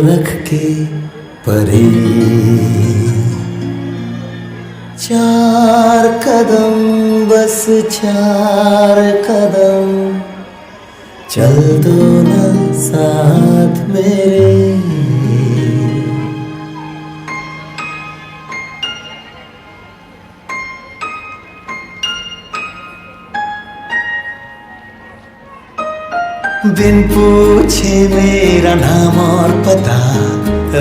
रख के परे 4 कदम बस 4 कदम चल दो ना साथ मेरे। बिन पूछे मेरा नाम और पता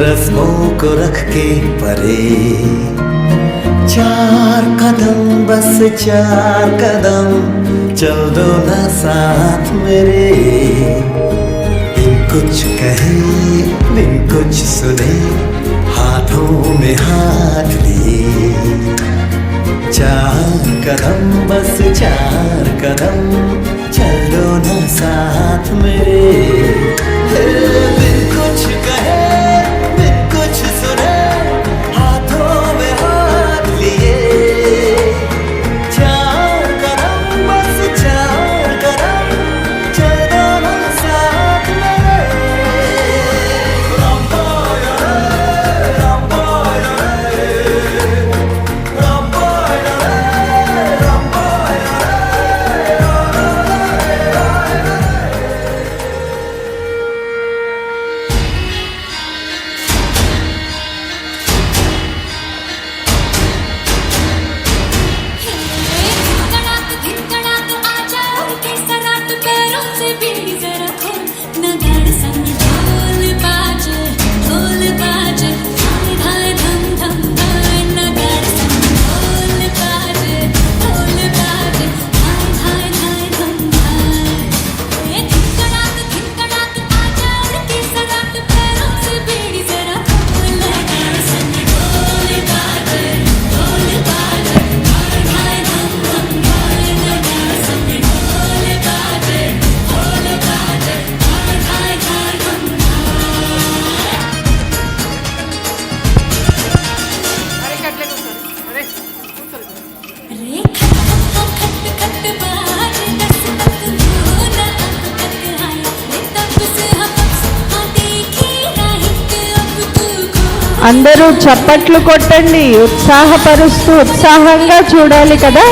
रस्मों को रख के परे 4 कदम बस 4 कदम चल दो ना साथ मेरे। बिन कुछ कहे बिन कुछ सुने हाथों में हाथ लिए 4 कदम बस 4 कदम चलो ना साथ मेरे। बिन कुछ कहे बिन कुछ सुने हाथों में हाथ लिए 4 कदम बस 4 कदम चलो ना साथ मेरे। అందరూ చప్పట్లు కొట్టండి, ఉత్సాహపరుస్తూ ఉత్సాహంగా చూడాలి కదా.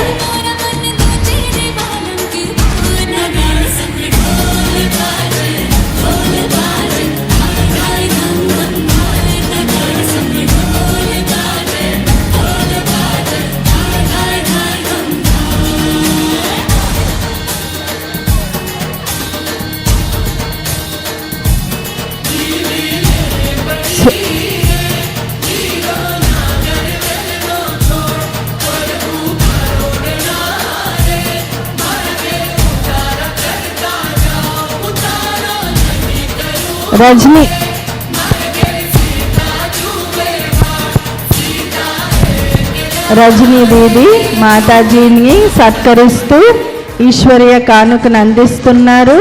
रजनी रजनी दीदी माताजीని సత్కరిస్తూ ఈశ్వరీయ కానుకను అందిస్తున్నారు.